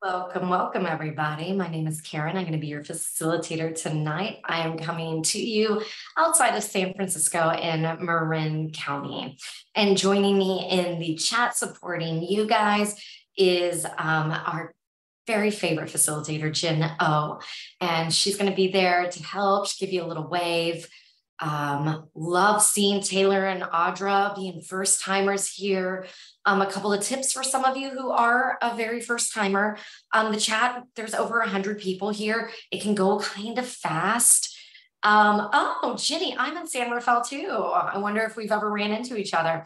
Welcome, welcome, everybody. My name is Karen. I'm going to be your facilitator tonight. I am coming to you outside of San Francisco in Marin County. And joining me in the chat supporting you guys is our very favorite facilitator, Jen O. And she's going to be there to help, give you a little wave. Love seeing Taylor and Audra being first timers here. A couple of tips for some of you who are a very first timer. The chat, there's over 100 people here. It can go kind of fast. Oh, Ginny, I'm in San Rafael too. I wonder if we've ever ran into each other.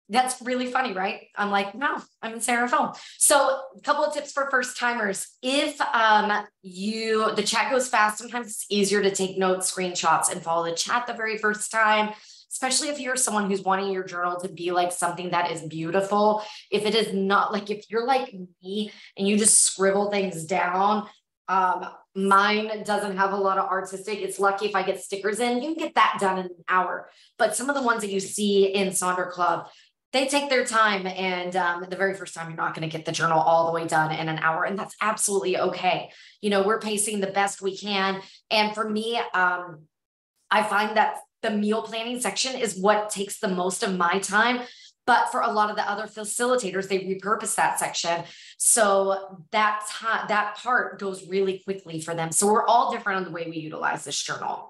That's really funny, right? I'm like, no, I'm in San Rafael. So a couple of tips for first timers. If the chat goes fast, sometimes it's easier to take notes, screenshots, and follow the chat the very first time, especially if you're someone who's wanting your journal to be like something that is beautiful. If it is not, like if you're like me and you just scribble things down, mine doesn't have a lot of artistic. It's lucky if I get stickers in, you can get that done in an hour. But some of the ones that you see in Sonder Club, they take their time, and the very first time you're not going to get the journal all the way done in an hour, and that's absolutely okay. You know, we're pacing the best we can. And for me, I find that the meal planning section is what takes the most of my time. But for a lot of the other facilitators, they repurpose that section. So that part goes really quickly for them. So we're all different on the way we utilize this journal.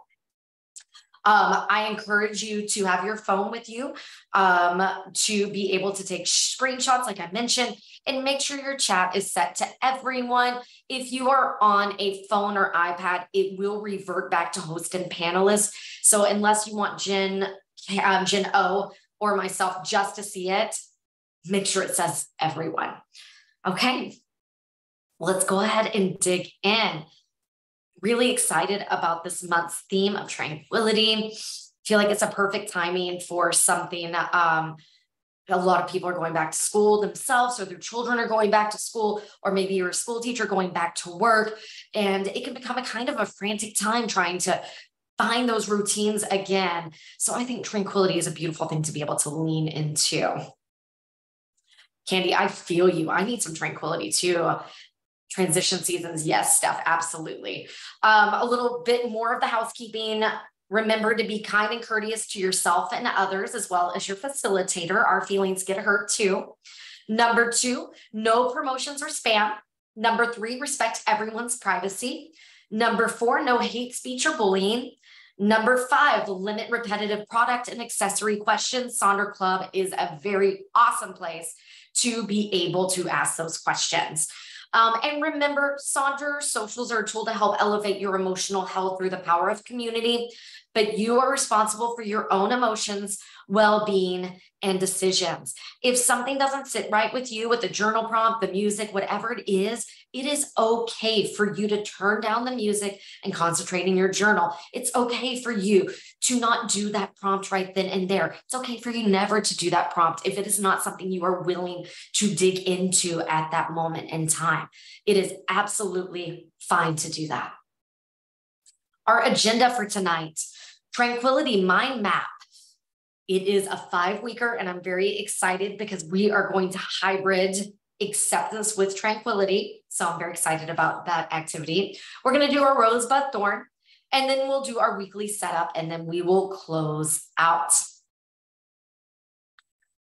I encourage you to have your phone with you to be able to take screenshots, like I mentioned, and make sure your chat is set to everyone. If you are on a phone or iPad, it will revert back to host and panelist. So unless you want Jen O or myself just to see it, make sure it says everyone. Okay, let's go ahead and dig in. Really excited about this month's theme of tranquility. Feel like it's a perfect timing for something. A lot of people are going back to school themselves, or their children are going back to school, or maybe you're a school teacher going back to work, and it can become a kind of a frantic time trying to find those routines again. So I think tranquility is a beautiful thing to be able to lean into. Candy, I feel you. I need some tranquility too. Transition seasons, yes, Steph, absolutely. A little bit more of the housekeeping. Remember to be kind and courteous to yourself and others, as well as your facilitator. Our feelings get hurt too. Number 2, no promotions or spam. Number 3, respect everyone's privacy. Number 4, no hate speech or bullying. Number 5, limit repetitive product and accessory questions. Sonder Club is a very awesome place to be able to ask those questions. And remember, Sonder socials are a tool to help elevate your emotional health through the power of community, but you are responsible for your own emotions, well-being, and decisions. If something doesn't sit right with you, with the journal prompt, the music, whatever it is okay for you to turn down the music and concentrate in your journal. It's okay for you to not do that prompt right then and there. It's okay for you never to do that prompt if it is not something you are willing to dig into at that moment in time. It is absolutely fine to do that. Our agenda for tonight, Tranquility Mind Map. It is a 5-weeker, and I'm very excited because we are going to hybrid acceptance with tranquility. So I'm very excited about that activity. We're going to do our Rosebud Thorn, and then we'll do our weekly setup, and then we will close out.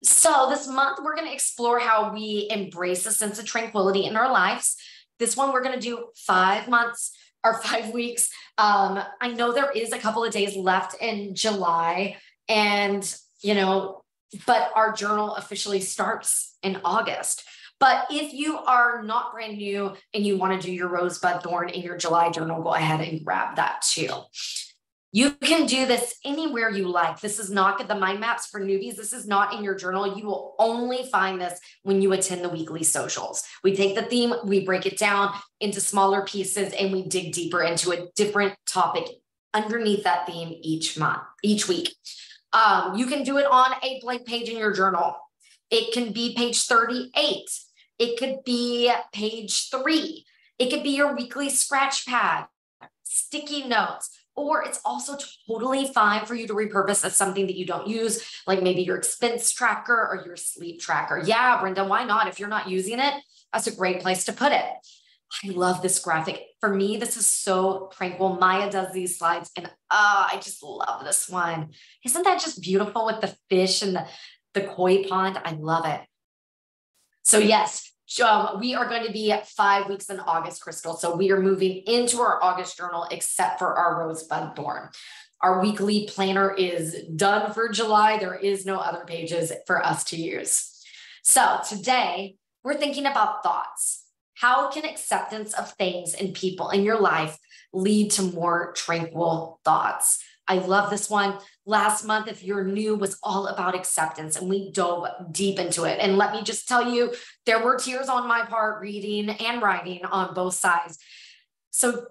So this month, we're going to explore how we embrace a sense of tranquility in our lives. This one, we're going to do 5 months or 5 weeks. I know there is a couple of days left in July, and, but our journal officially starts in August. But if you are not brand new and you want to do your Rosebud Thorn in your July journal, go ahead and grab that too. You can do this anywhere you like. This is not the mind maps for newbies. This is not in your journal. You will only find this when you attend the weekly socials. We take the theme, we break it down into smaller pieces, and we dig deeper into a different topic underneath that theme each week. You can do it on a blank page in your journal. It can be page 38. It could be page 3. It could be your weekly scratch pad, sticky notes, Or it's also totally fine for you to repurpose as something that you don't use, like maybe your expense tracker or your sleep tracker. Yeah, Brenda, why not? If you're not using it, that's a great place to put it. I love this graphic. For me, this is so tranquil. Maya does these slides and I just love this one. Isn't that just beautiful with the fish and the koi pond? I love it. So yes, we are going to be at 5 weeks in August, Crystal. So we are moving into our August journal, except for our Rosebud Thorn. Our weekly planner is done for July. There is no other pages for us to use. So today we're thinking about thoughts. How can acceptance of things and people in your life lead to more tranquil thoughts? I love this one. Last month, if you're new, was all about acceptance, and we dove deep into it. And let me just tell you, there were tears on my part reading and writing on both sides. So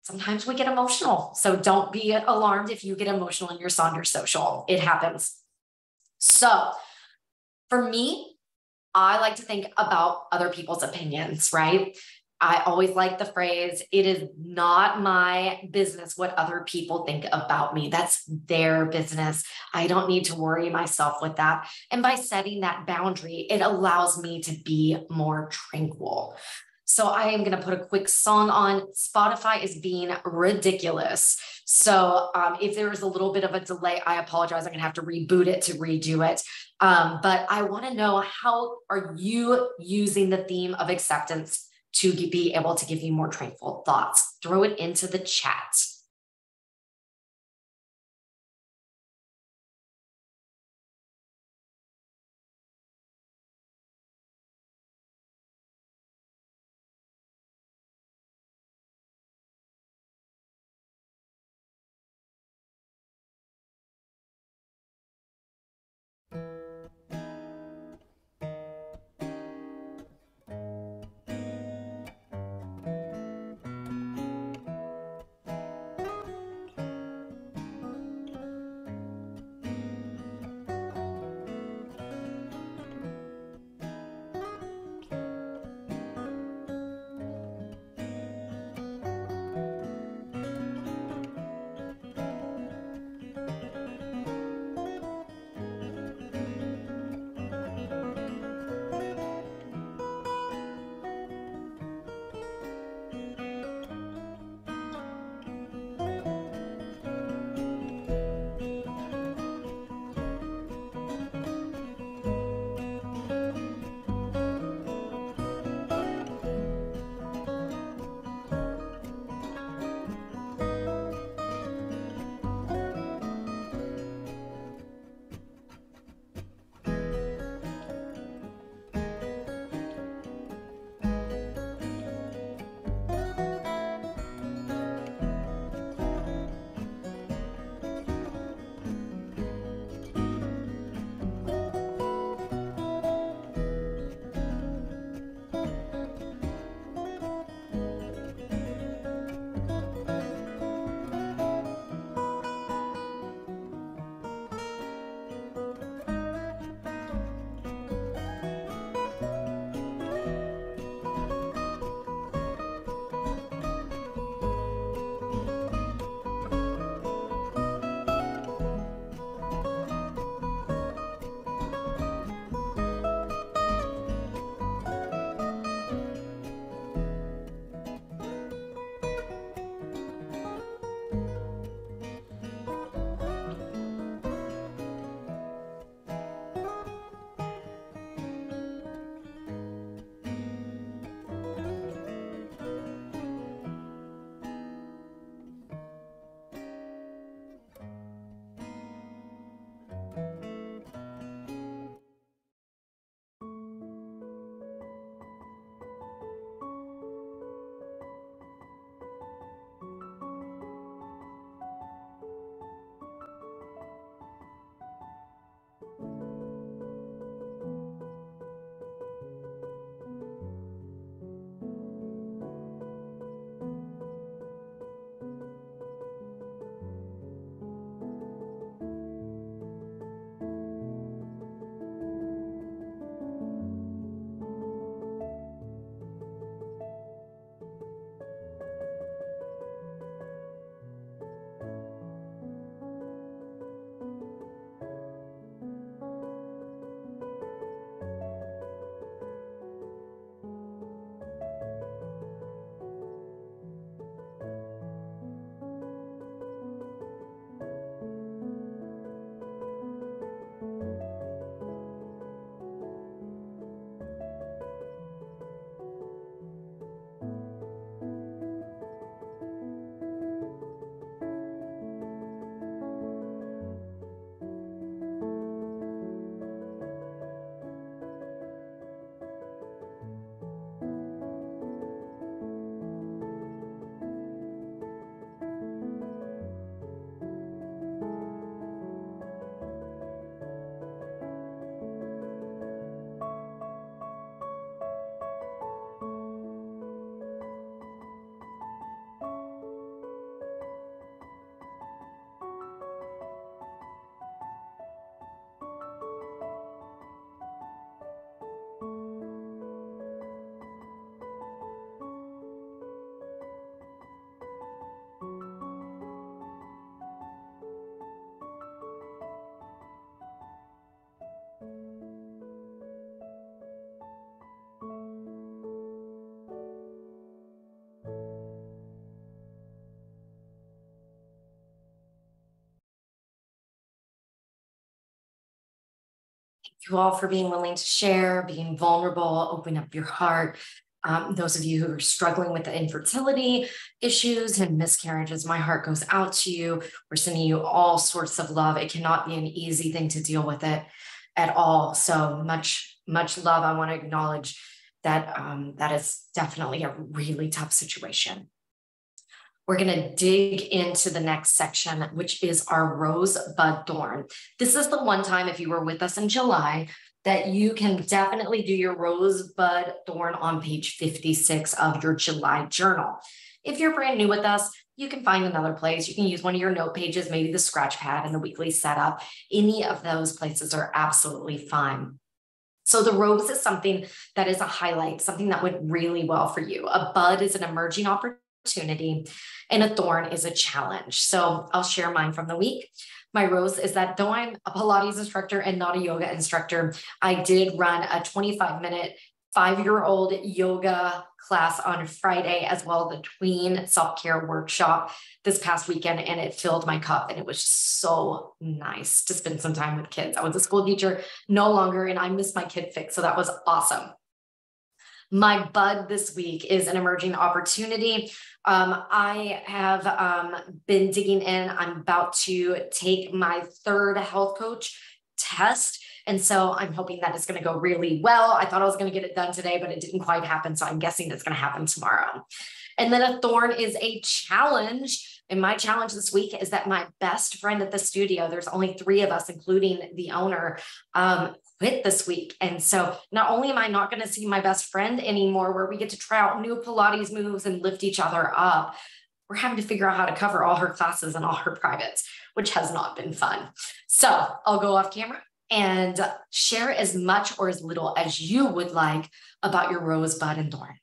sometimes we get emotional. So don't be alarmed if you get emotional in your Sonder social. It happens. So for me, I like to think about other people's opinions, right? I always like the phrase, it is not my business what other people think about me. That's their business. I don't need to worry myself with that. And by setting that boundary, it allows me to be more tranquil. So I am going to put a quick song on. Spotify is being ridiculous. So if there is a little bit of a delay, I apologize. I'm going to have to reboot it to redo it. But I want to know, how are you using the theme of acceptance to be able to give you more tranquil thoughts? Throw it into the chat. you all for being willing to share, being vulnerable, open up your heart. Those of you who are struggling with the infertility issues and miscarriages, my heart goes out to you. We're sending you all sorts of love. It cannot be an easy thing to deal with it at all. So much, much love. I want to acknowledge that that is definitely a really tough situation. We're going to dig into the next section, which is our rosebud thorn. This is the one time, if you were with us in July, that you can definitely do your rosebud thorn on page 56 of your July journal. If you're brand new with us, you can find another place. You can use one of your note pages, maybe the scratch pad and the weekly setup. Any of those places are absolutely fine. So the rose is something that is a highlight, something that went really well for you. A bud is an emerging opportunity, and a thorn is a challenge. So I'll share mine from the week. My rose is that though I'm a Pilates instructor and not a yoga instructor, I did run a 25-minute 5-year-old yoga class on Friday, as well as the tween self-care workshop this past weekend, and it filled my cup, and it was so nice to spend some time with kids. I was a school teacher no longer, and I missed my kid fix, so that was awesome. My bud this week is an emerging opportunity. I have been digging in. I'm about to take my 3rd health coach test. And so I'm hoping that it's going to go really well. I thought I was going to get it done today, but it didn't quite happen. So I'm guessing it's going to happen tomorrow. And then a thorn is a challenge. And my challenge this week is that my best friend at the studio, there's only 3 of us, including the owner, quit this week. And so not only am I not going to see my best friend anymore, where we get to try out new Pilates moves and lift each other up, we're having to figure out how to cover all her classes and all her privates, which has not been fun. So I'll go off camera and share as much or as little as you would like about your rosebud and thorn.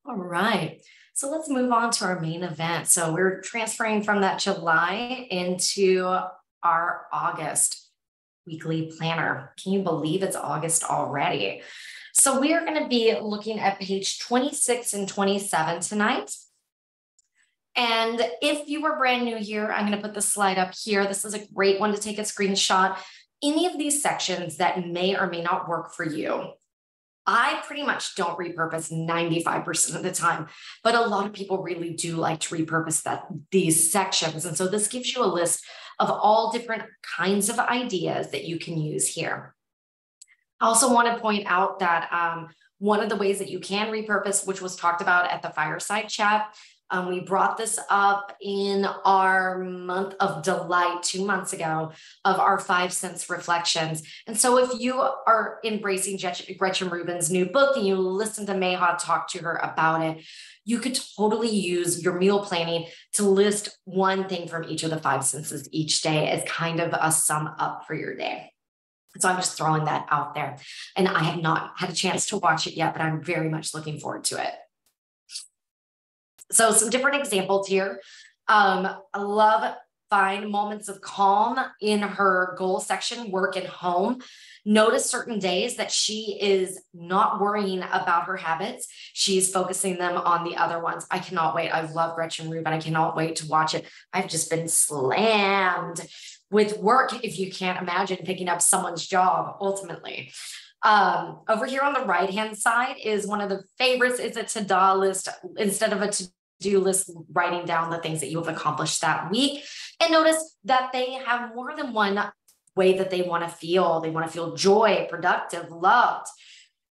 All right. So let's move on to our main event. So we're transferring from that July into our August weekly planner. Can you believe it's August already? So we are going to be looking at page 26 and 27 tonight. And if you were brand new here, I'm going to put the slide up here. This is a great one to take a screenshot. Any of these sections that may or may not work for you, I pretty much don't repurpose 95% of the time, but a lot of people really do like to repurpose these sections. And so this gives you a list of all different kinds of ideas that you can use here. I also want to point out that one of the ways that you can repurpose, which was talked about at the fireside chat, we brought this up in our month of delight 2 months ago of our 5 cents reflections. And so if you are embracing Gretchen Rubin's new book and you listen to Mayha talk to her about it, you could totally use your meal planning to list one thing from each of the 5 senses each day as kind of a sum up for your day. So I'm just throwing that out there. And I have not had a chance to watch it yet, but I'm very much looking forward to it. So some different examples here. I love find moments of calm in her goal section, work and home. Notice certain days that she is not worrying about her habits. She's focusing them on the other ones. I cannot wait. I love Gretchen Rubin. I cannot wait to watch it. I've just been slammed with work, if you can't imagine picking up someone's job ultimately. Over here on the right-hand side is one of the favorites, is a to-do list. Instead of a to-do list, writing down the things that you have accomplished that week. And notice that they have more than one way that they want to feel. They want to feel joy, productive, loved.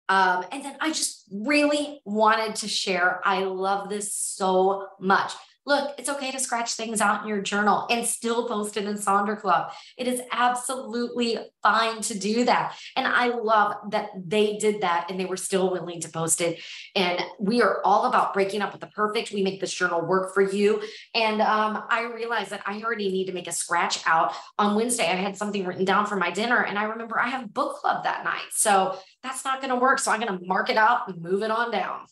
And then I just really wanted to share, I love this so much. Look, it's okay to scratch things out in your journal and still post it in Sonder Club. It is absolutely fine to do that. And I love that they did that and they were still willing to post it. And we are all about breaking up with the perfect. We make this journal work for you. And I realized that I already need to make a scratch out. On Wednesday, I had something written down for my dinner. And I remember I have book club that night. So that's not going to work. So I'm going to mark it out and move it on down.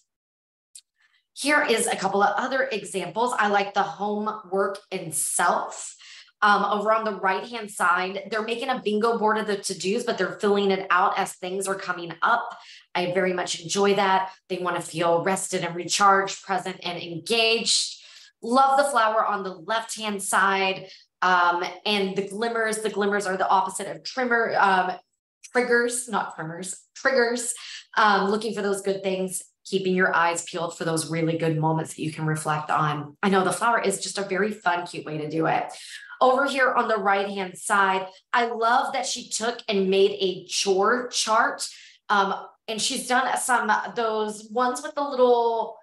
Here is a couple of other examples. I like the home, work, and self. Over on the right-hand side, they're making a bingo board of the to-dos, but they're filling it out as things are coming up. I very much enjoy that. They want to feel rested and recharged, present and engaged. Love the flower on the left-hand side. And the glimmers are the opposite of triggers, not trimmers, triggers. Looking for those good things, keeping your eyes peeled for those really good moments that you can reflect on. I know the flower is just a very fun, cute way to do it. Over here on the right-hand side, I love that she took and made a chore chart. And she's done some, those ones with the little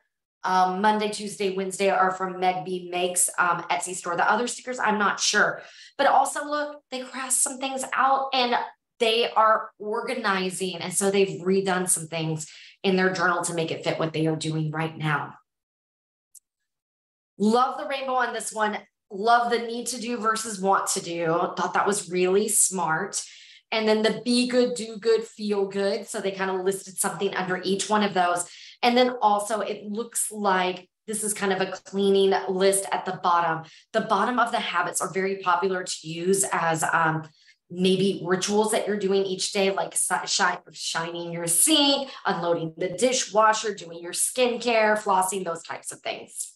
Monday, Tuesday, Wednesday are from Meg B Makes Etsy store. The other stickers, I'm not sure. But also look, they crossed some things out and they are organizing. And so they've redone some things in their journal to make it fit what they are doing right now. Love the rainbow on this one. Love the need to do versus want to do. Thought that was really smart. And then the be good, do good, feel good. So they kind of listed something under each one of those. And then also it looks like this is kind of a cleaning list at the bottom. The bottom of the habits are very popular to use as maybe rituals that you're doing each day, like shining your sink, unloading the dishwasher, doing your skincare, flossing, those types of things.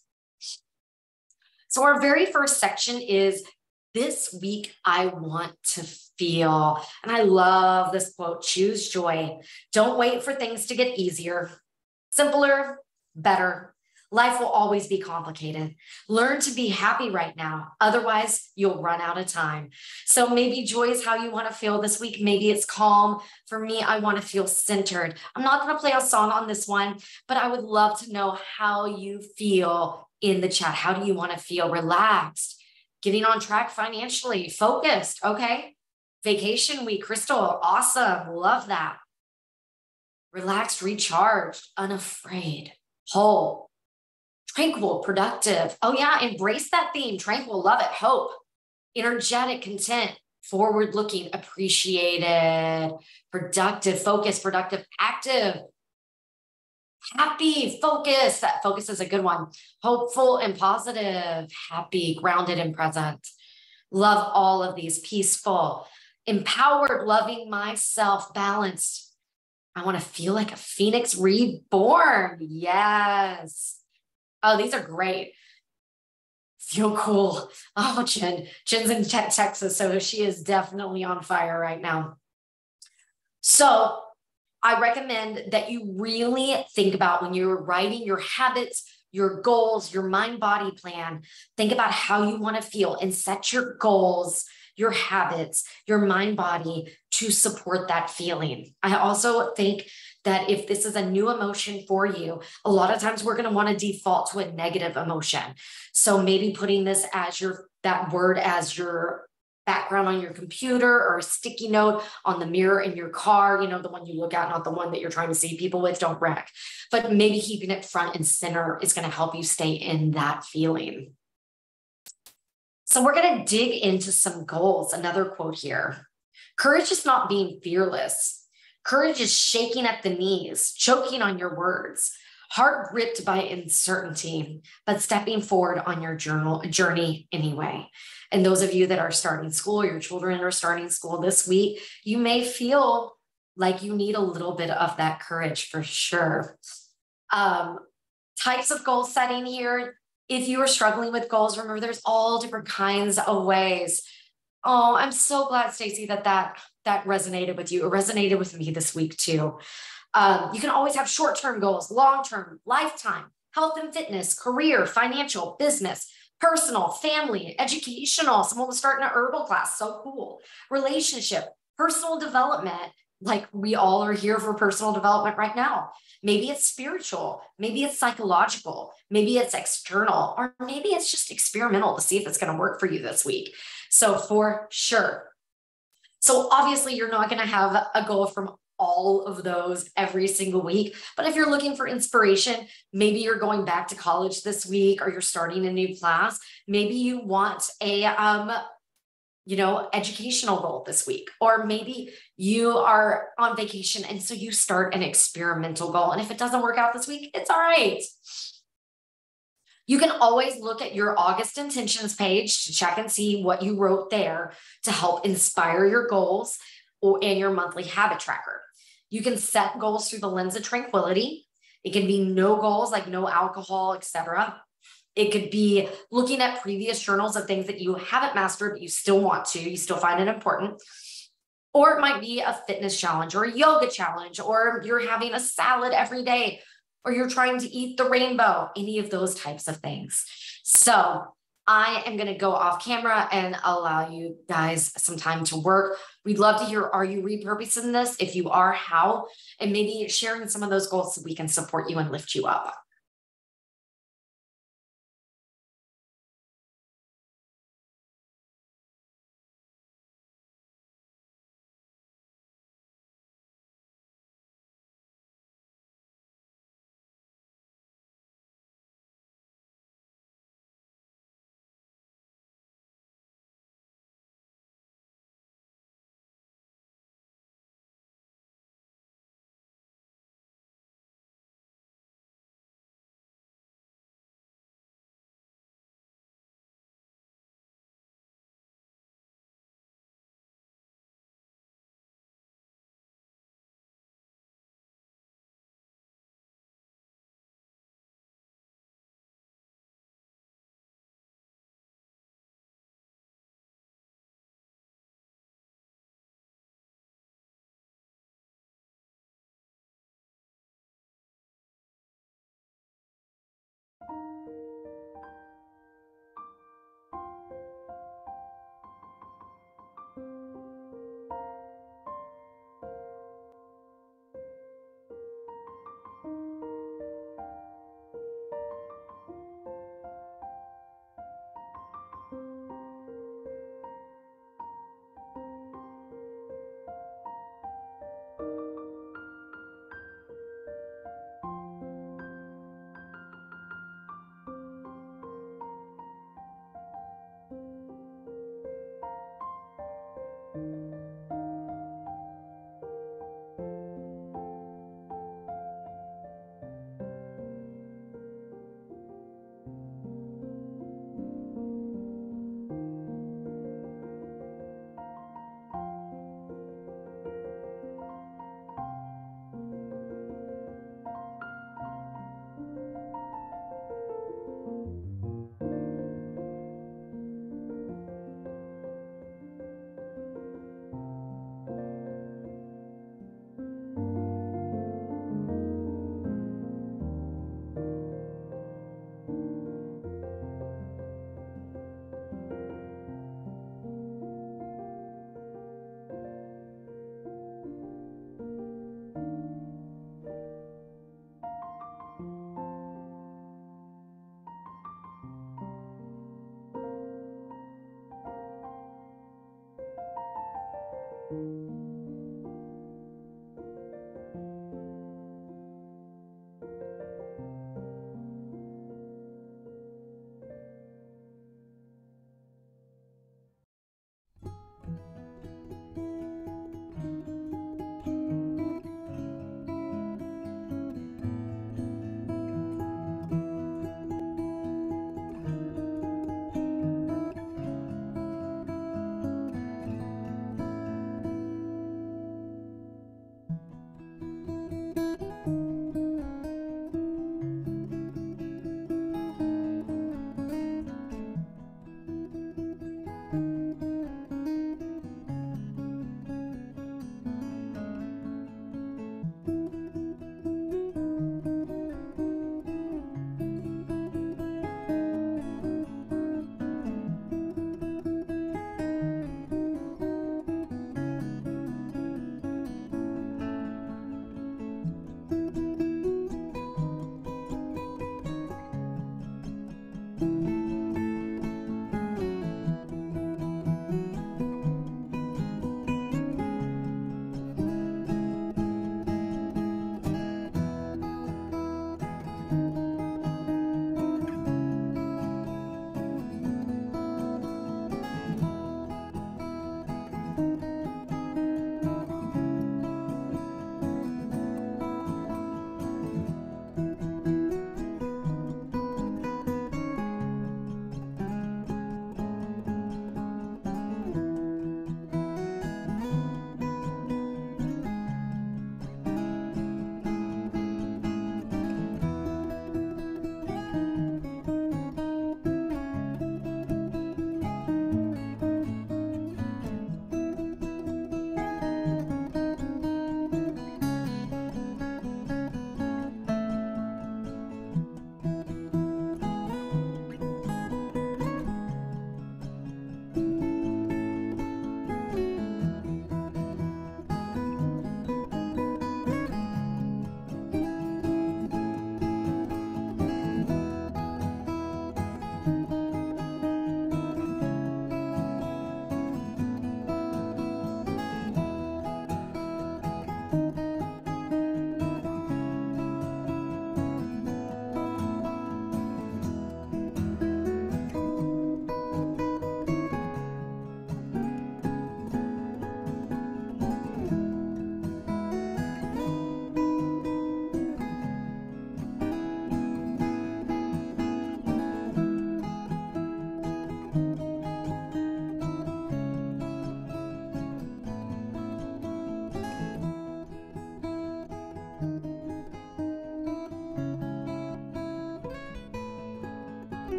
So our very first section is this week I want to feel. And I love this quote, choose joy. Don't wait for things to get easier, simpler, better. Life will always be complicated. Learn to be happy right now. Otherwise, you'll run out of time. So maybe joy is how you want to feel this week. Maybe it's calm. For me, I want to feel centered. I'm not going to play a song on this one, but I would love to know how you feel in the chat. How do you want to feel? Relaxed, getting on track financially, focused. Okay. Vacation week, Crystal. Awesome. Love that. Relaxed, recharged, unafraid, whole. Tranquil, productive. Oh yeah, embrace that theme. Tranquil, love it. Hope, energetic, content, forward-looking, appreciated, productive, focused, productive, active. Happy, focus. That focus is a good one. Hopeful and positive, happy, grounded and present. Love all of these. Peaceful, empowered, loving myself, balanced. I want to feel like a phoenix reborn. Yes. Oh, these are great. Feel cool. Oh, Jen's in Texas, so she is definitely on fire right now. So I recommend that you really think about when you're writing your habits, your goals, your mind body plan, think about how you want to feel and set your goals, your habits, your mind body to support that feeling. I also think that if this is a new emotion for you, a lot of times we're going to want to default to a negative emotion. So maybe putting this as that word as your background on your computer or a sticky note on the mirror in your car, the one you look at, not the one that you're trying to see people with, don't wreck. But maybe keeping it front and center is going to help you stay in that feeling. So we're going to dig into some goals. Another quote here. Courage is not being fearless. Courage is shaking at the knees, choking on your words, heart gripped by uncertainty, but stepping forward on your journey anyway. And those of you that are starting school, your children are starting school this week, you may feel like you need a little bit of that courage for sure. Types of goal setting here. If you are struggling with goals, remember there's all different kinds of ways. Oh, I'm so glad, Stacy, that resonated with you. It resonated with me this week too. You can always have short-term goals, long-term, lifetime, health and fitness, career, financial, business, personal, family, educational. Someone was starting an herbal class. So cool. Relationship, personal development. Like we all are here for personal development right now. Maybe it's spiritual. Maybe it's psychological. Maybe it's external, or maybe it's just experimental to see if it's going to work for you this week. So for sure. So obviously you're not going to have a goal from all of those every single week. But if you're looking for inspiration, maybe you're going back to college this week or you're starting a new class. Maybe you want a, educational goal this week, or maybe you are on vacation. And so you start an experimental goal. And if it doesn't work out this week, it's all right. You can always look at your August intentions page to check and see what you wrote there to help inspire your goals and your monthly habit tracker. You can set goals through the lens of tranquility. It can be no goals like no alcohol, etc. It could be looking at previous journals of things that you haven't mastered, but you still want to, you still find it important. Or it might be a fitness challenge or a yoga challenge, or you're having a salad every day, or you're trying to eat the rainbow, any of those types of things. So I am going to go off camera and allow you guys some time to work. We'd love to hear, are you repurposing this? If you are, how? And maybe sharing some of those goals so we can support you and lift you up.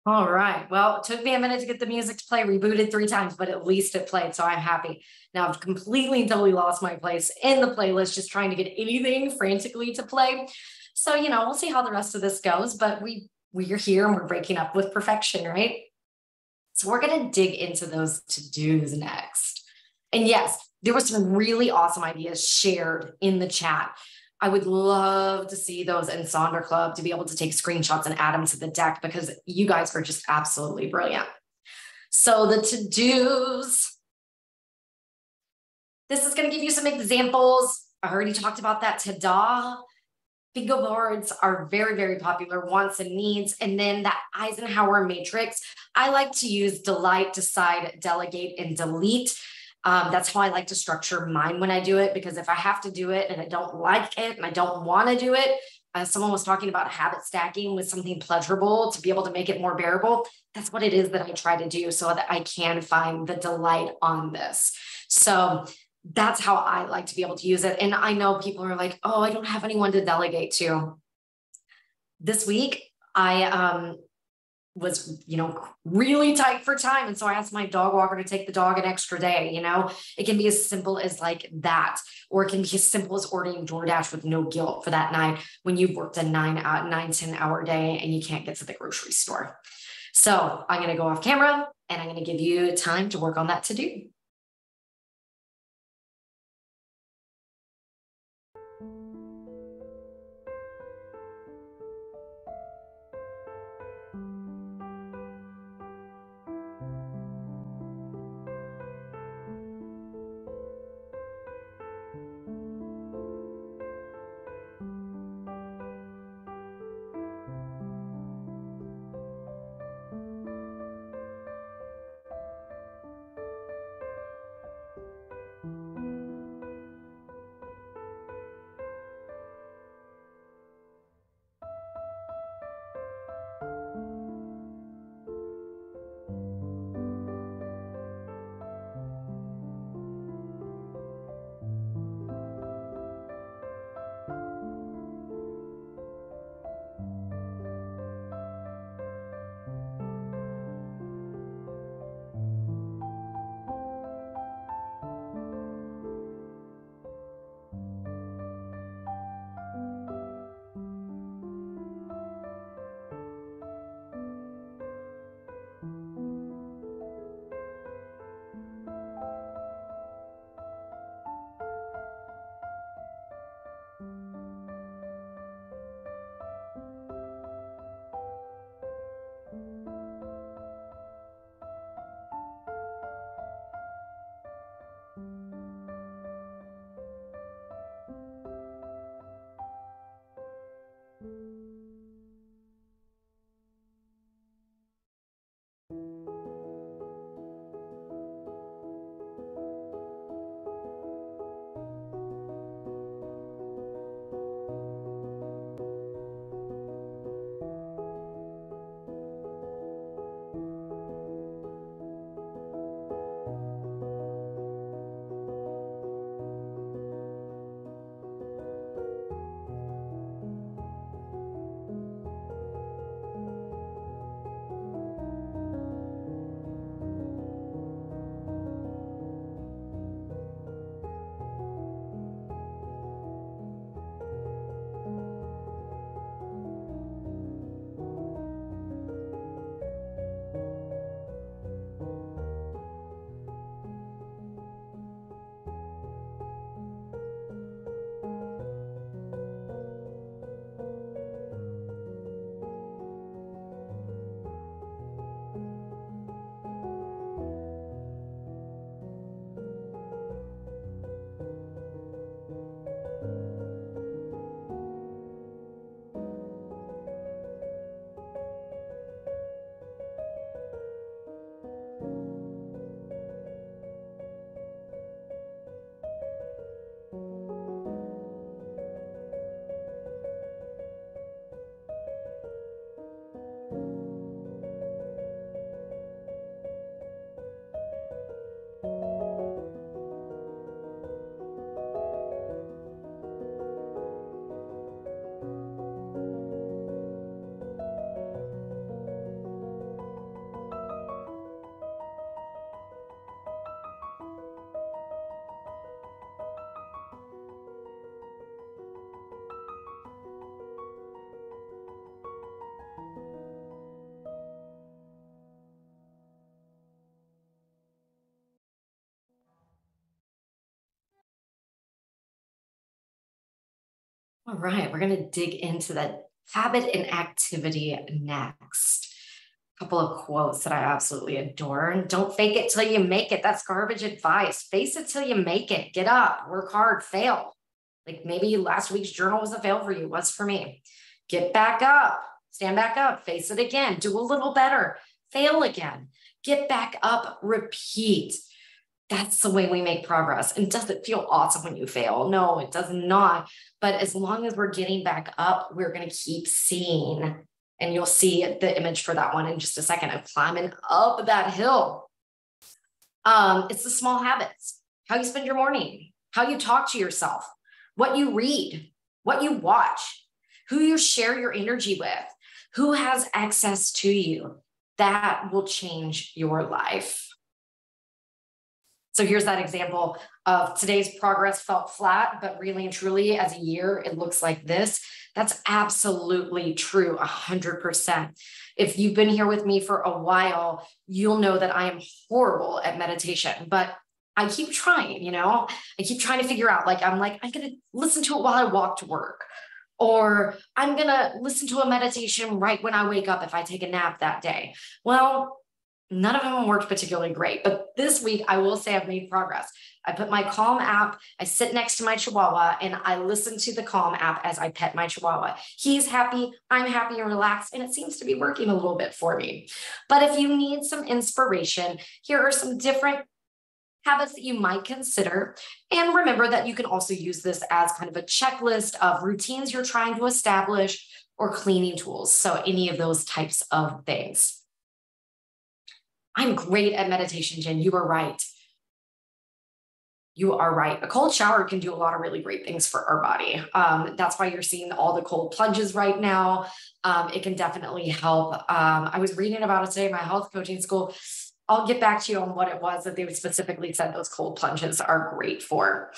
All right. Well, it took me a minute to get the music to play, rebooted 3 times, but at least it played. So I'm happy. Now I've completely and totally lost my place in the playlist, just trying to get anything frantically to play. So, we'll see how the rest of this goes, but we're here and we're breaking up with perfection, right? So we're going to dig into those to-dos next. And yes, there were some really awesome ideas shared in the chat. I would love to see those in Sonder Club to be able to take screenshots and add them to the deck because you guys are just absolutely brilliant. So the to-dos. This is going to give you some examples. I already talked about that ta-da. Bingo boards are very, very popular, wants and needs. And then that Eisenhower matrix, I like to use delight, decide, delegate, and delete. That's how I like to structure mine when I do it, because if I have to do it and I don't like it and I don't want to do it, someone was talking about habit stacking with something pleasurable to be able to make it more bearable. That's what it is that I try to do so that I can find the delight on this. So that's how I like to be able to use it. And I know people are like, oh, I don't have anyone to delegate to. This week, I was, really tight for time. And so I asked my dog walker to take the dog an extra day. It can be as simple as like that, or it can be as simple as ordering DoorDash with no guilt for that night when you've worked a 10-hour day and you can't get to the grocery store. So I'm going to go off camera and I'm going to give you time to work on that to do. All right, we're going to dig into that habit and activity next. A couple of quotes that I absolutely adore. And don't fake it till you make it. That's garbage advice. Face it till you make it. Get up, work hard, fail. Like maybe last week's journal was a fail for you, was for me. Get back up, stand back up, face it again, do a little better, fail again, get back up, repeat. That's the way we make progress. And does it feel awesome when you fail? No, it does not. But as long as we're getting back up, we're going to keep seeing. And you'll see the image for that one in just a second of climbing up that hill. It's the small habits, how you spend your morning, how you talk to yourself, what you read, what you watch, who you share your energy with, who has access to you. That will change your life. So here's that example of today's progress felt flat, but really and truly as a year, it looks like this. That's absolutely true, 100%. If you've been here with me for a while, you'll know that I am horrible at meditation, but I keep trying, I keep trying to figure out, I'm going to listen to it while I walk to work, or I'm going to listen to a meditation right when I wake up if I take a nap that day. Well, none of them worked particularly great, but this week I will say I've made progress. I put my Calm app, I sit next to my Chihuahua and I listen to the Calm app as I pet my Chihuahua. He's happy, I'm happy and relaxed, and it seems to be working a little bit for me. But if you need some inspiration, here are some different habits that you might consider. And remember that you can also use this as kind of a checklist of routines you're trying to establish or cleaning tools. So any of those types of things. I'm great at meditation, Jen. You are right. You are right. A cold shower can do a lot of really great things for our body. That's why you're seeing all the cold plunges right now. It can definitely help. I was reading about it today in my health coaching school. I'll get back to you on what it was that they specifically said those cold plunges are great for.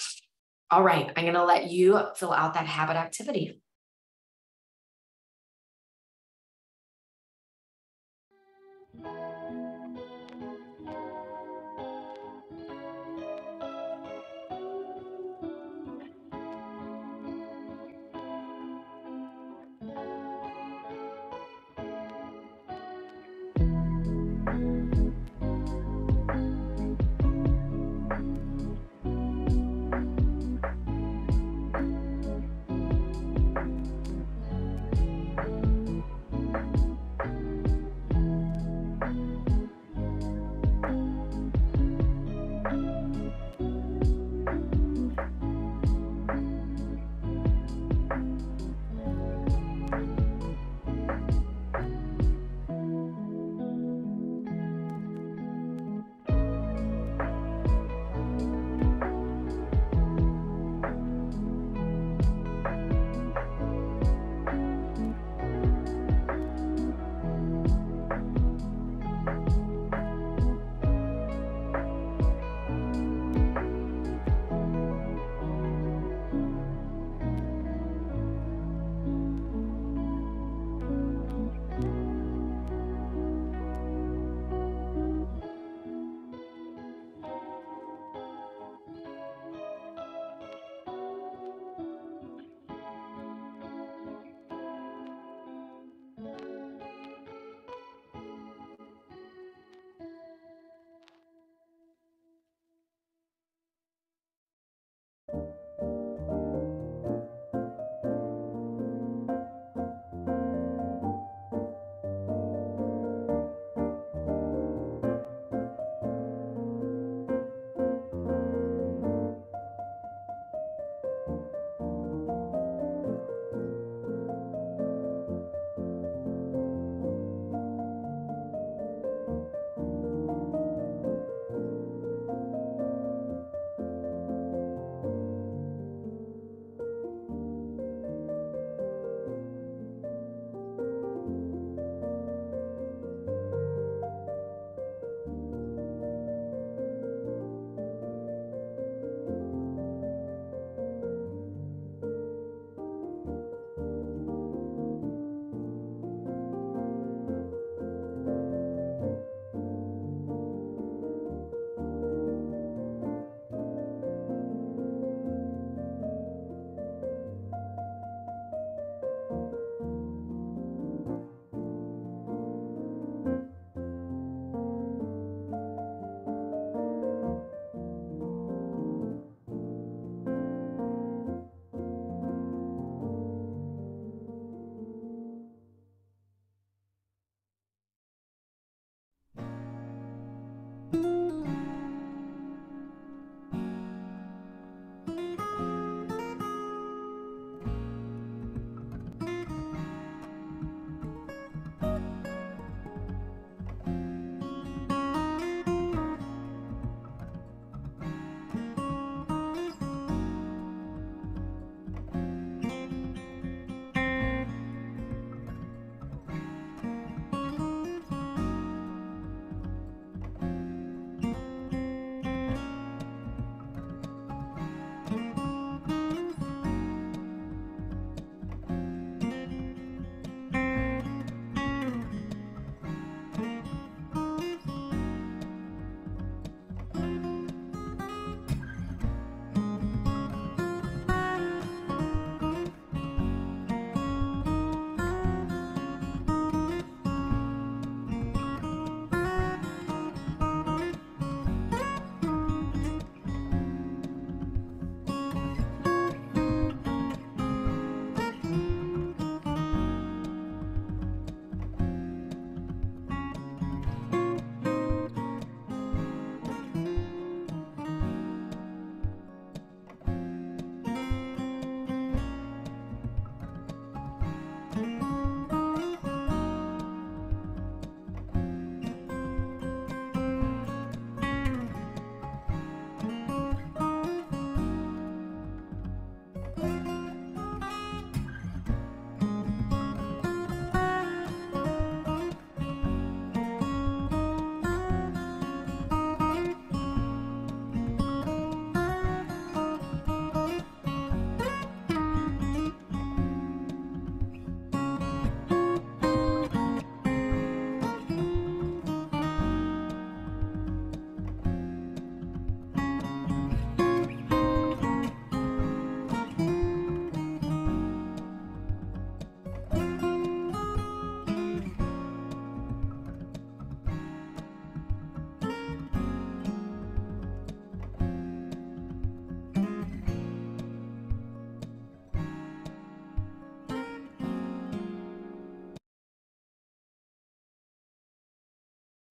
All right, I'm going to let you fill out that habit activity.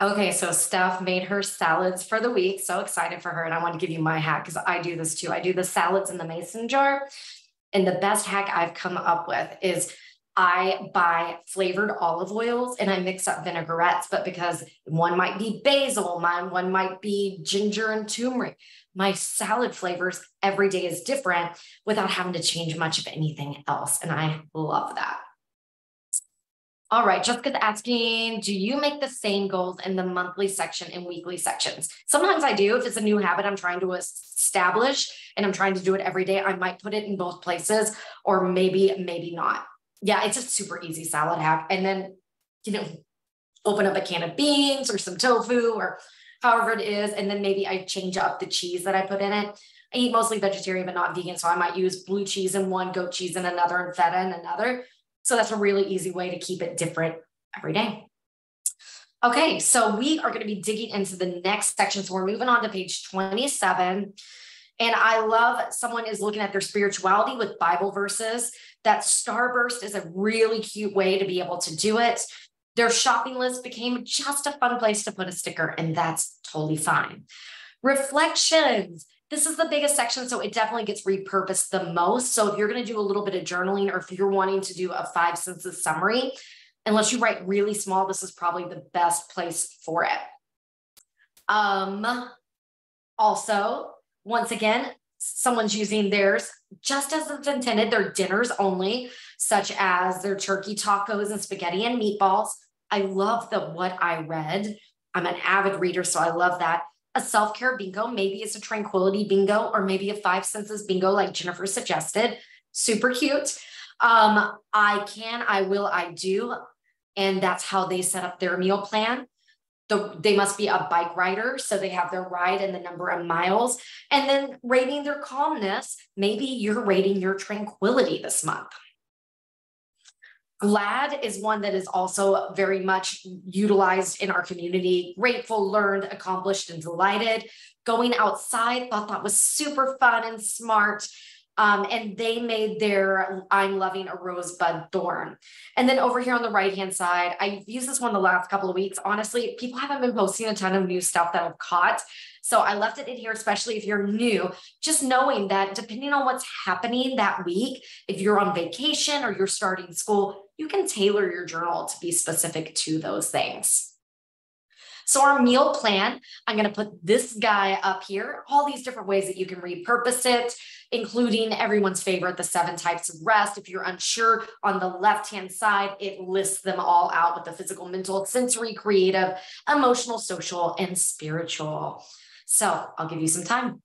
Okay, so Steph made her salads for the week. So excited for her. And I want to give you my hack because I do this too. I do the salads in the mason jar. And the best hack I've come up with is I buy flavored olive oils and I mix up vinaigrettes, but because one might be basil, one might be ginger and turmeric. My salad flavors every day is different without having to change much of anything else. And I love that. All right, Jessica's asking, do you make the same goals in the monthly section and weekly sections? Sometimes I do. If it's a new habit I'm trying to establish and I'm trying to do it every day, I might put it in both places, or maybe not. Yeah, it's a super easy salad hack. And then, open up a can of beans or some tofu or however it is. And then maybe I change up the cheese that I put in it. I eat mostly vegetarian, but not vegan. So I might use blue cheese in one, goat cheese in another, and feta in another. So that's a really easy way to keep it different every day. Okay, so we are going to be digging into the next section. So we're moving on to page 27. And I love someone is looking at their spirituality with Bible verses. That Starburst is a really cute way to be able to do it. Their shopping list became just a fun place to put a sticker, and that's totally fine. Reflections. This is the biggest section, so it definitely gets repurposed the most. So if you're going to do a little bit of journaling, or if you're wanting to do a 5 senses summary, unless you write really small, this is probably the best place for it. Also, once again, someone's using theirs just as it's intended. They're dinners only, such as their turkey tacos and spaghetti and meatballs. I love the what I read. I'm an avid reader, so I love that. A self-care bingo, maybe it's a tranquility bingo, or maybe a 5 senses bingo like Jennifer suggested. Super cute. I can, I will, I do. And that's how they set up their meal plan. They must be a bike rider, so they have their ride and the number of miles. And then rating their calmness, maybe you're rating your tranquility this month. Glad is one that is also very much utilized in our community. Grateful, learned, accomplished, and delighted. Going outside, thought that was super fun and smart. And they made their I'm loving a rosebud thorn. And then over here on the right-hand side, I've used this one the last couple of weeks. Honestly, people haven't been posting a ton of new stuff that I've caught. So I left it in here, especially if you're new, just knowing that depending on what's happening that week, if you're on vacation or you're starting school, you can tailor your journal to be specific to those things. So our meal plan, I'm going to put this guy up here, all these different ways that you can repurpose it, including everyone's favorite, the 7 types of rest. If you're unsure, on the left-hand side, it lists them all out with the physical, mental, sensory, creative, emotional, social, and spiritual. So I'll give you some time.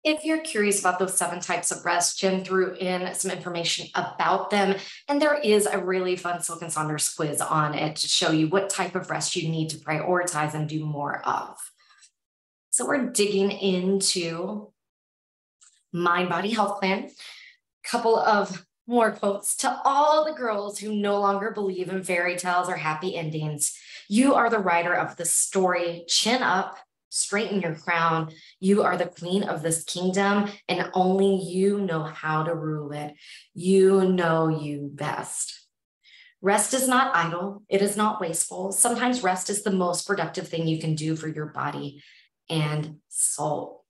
If you're curious about those 7 types of rest, Jen threw in some information about them, and there is a really fun Silk and Saunders quiz on it to show you what type of rest you need to prioritize and do more of. So we're digging into Mind Body Health Plan. Couple of more quotes. To all the girls who no longer believe in fairy tales or happy endings, you are the writer of the story. Chin up, straighten your crown. You are the queen of this kingdom, and only you know how to rule it. You know you best. Rest is not idle. It is not wasteful. Sometimes rest is the most productive thing you can do for your body and soul.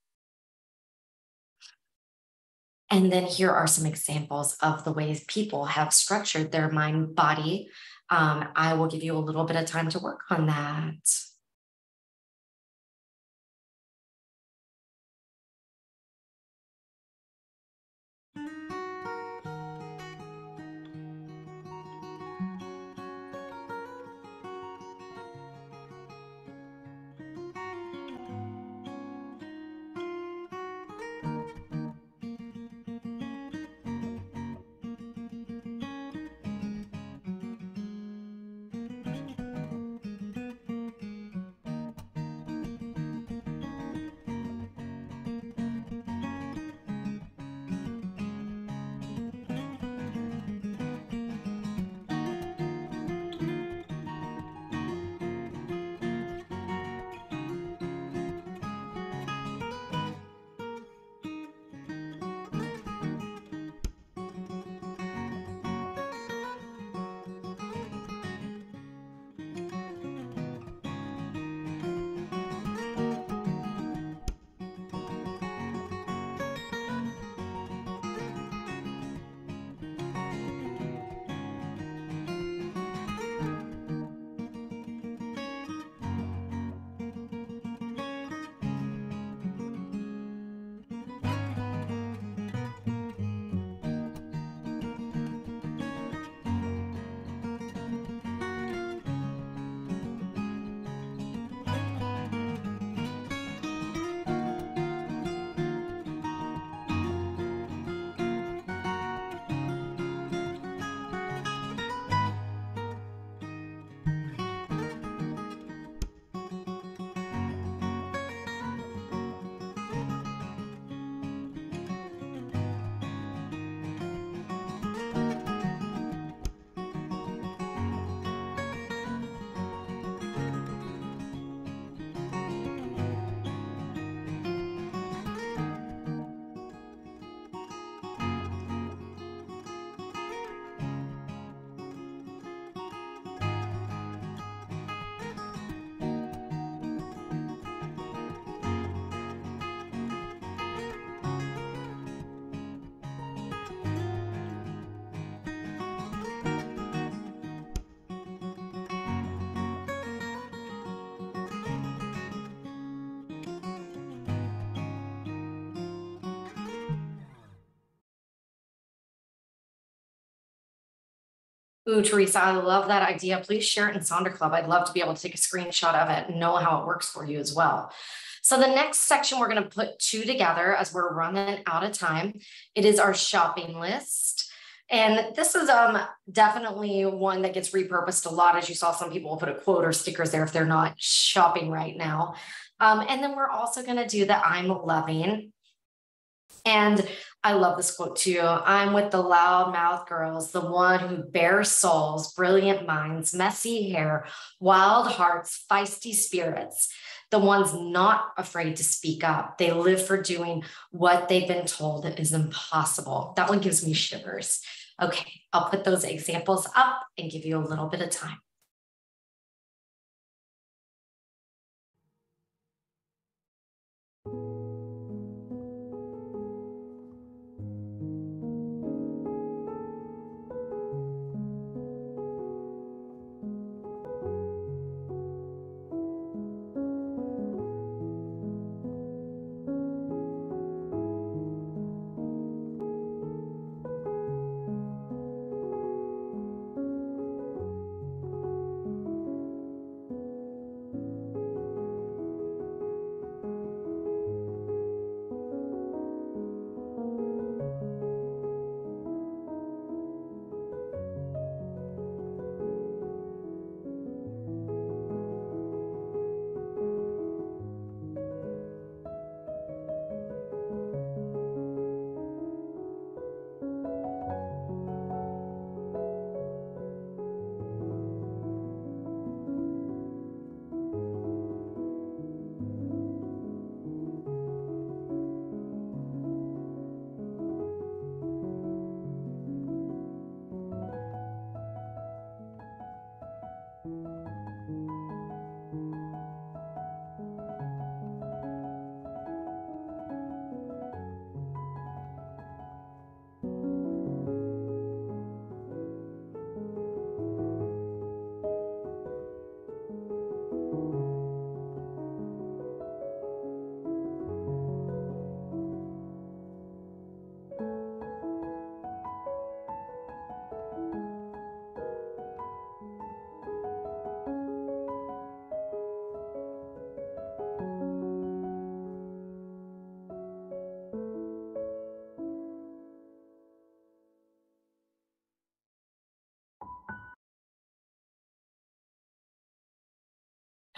And then here are some examples of the ways people have structured their mind body. I will give you a little bit of time to work on that. Ooh, Teresa, I love that idea. Please share it in Sonder Club. I'd love to be able to take a screenshot of it and know how it works for you as well. So the next section, we're going to put 2 together as we're running out of time. It is our shopping list. And this is definitely one that gets repurposed a lot. As you saw, some people will put a quote or stickers there if they're not shopping right now. And then we're also going to do the I'm loving. And I love this quote too. I'm with the loudmouth girls, the one who bears souls, brilliant minds, messy hair, wild hearts, feisty spirits, the ones not afraid to speak up. They live for doing what they've been told is impossible. That one gives me shivers. Okay, I'll put those examples up and give you a little bit of time.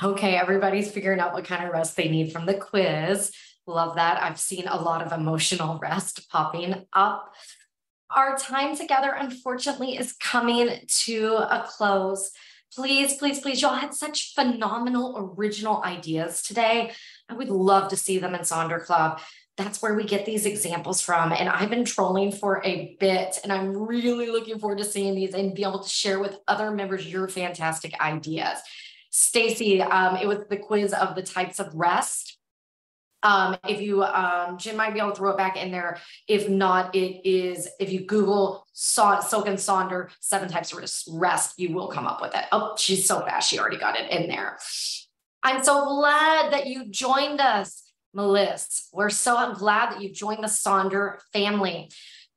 Okay, everybody's figuring out what kind of rest they need from the quiz. Love that. I've seen a lot of emotional rest popping up. Our time together, unfortunately, is coming to a close. Please, please, please, y'all had such phenomenal original ideas today. I would love to see them in Sonder Club. That's where we get these examples from. And I've been trolling for a bit, and I'm really looking forward to seeing these and be able to share with other members your fantastic ideas. Stacy, it was the quiz of the types of rest. If you, Jim might be able to throw it back in there. If not, it is, if you Google Silk and Sonder, 7 types of rest, you will come up with it. Oh, she's so fast. She already got it in there. I'm so glad that you joined us, Melissa. We're so glad that you joined the Sonder family.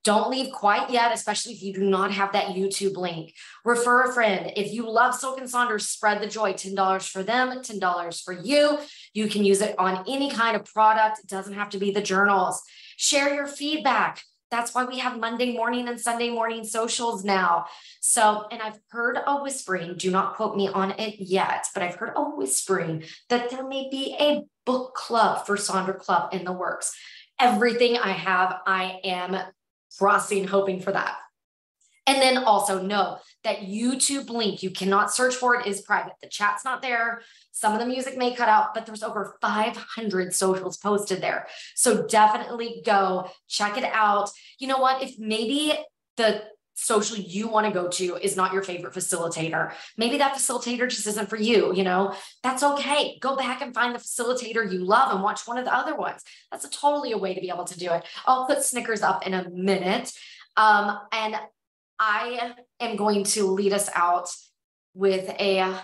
Don't leave quite yet, especially if you do not have that YouTube link. Refer a friend. If you love Silk and Sonder, spread the joy. $10 for them, $10 for you. You can use it on any kind of product. It doesn't have to be the journals. Share your feedback. That's why we have Monday morning and Sunday morning socials now. So, and I've heard a whispering, do not quote me on it yet, but I've heard a whispering that there may be a book club for Sonder Club in the works. Everything I have, I am crossing, hoping for that. And then also know that YouTube link, you cannot search for it, is private. The chat's not there. Some of the music may cut out, but there's over 500 socials posted there. So definitely go check it out. You know what? If maybe the social you want to go to is not your favorite facilitator, maybe that facilitator just isn't for you, you know, that's okay. Go back and find the facilitator you love and watch one of the other ones. That's totally a way to be able to do it. I'll put Snickers up in a minute. And I am going to lead us out with a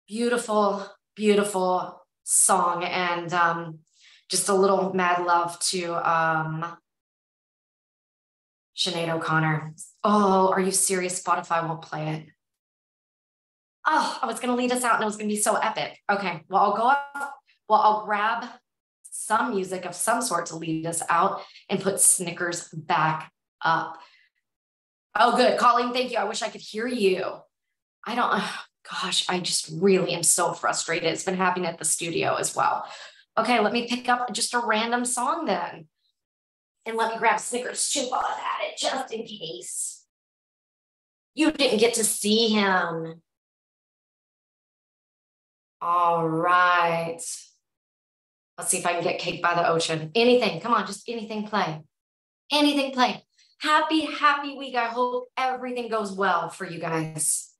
beautiful, beautiful song, and just a little mad love to Sinead O'Connor. Oh, are you serious? Spotify won't play it. Oh, I was going to lead us out and it was going to be so epic. Okay, well, I'll go up. Well, I'll grab some music of some sort to lead us out and put Snickers back up. Oh, good. Colleen, thank you. I wish I could hear you. I don't, oh, gosh, I just really am so frustrated. It's been happening at the studio as well. Okay, let me pick up just a random song then. And let me grab Snickers too while I'm at it, just in case. You didn't get to see him. All right. Let's see if I can get Cake by the Ocean. Anything, come on, just anything play. Anything play. Happy, happy week. I hope everything goes well for you guys.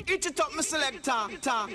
It up, my selector. Ta.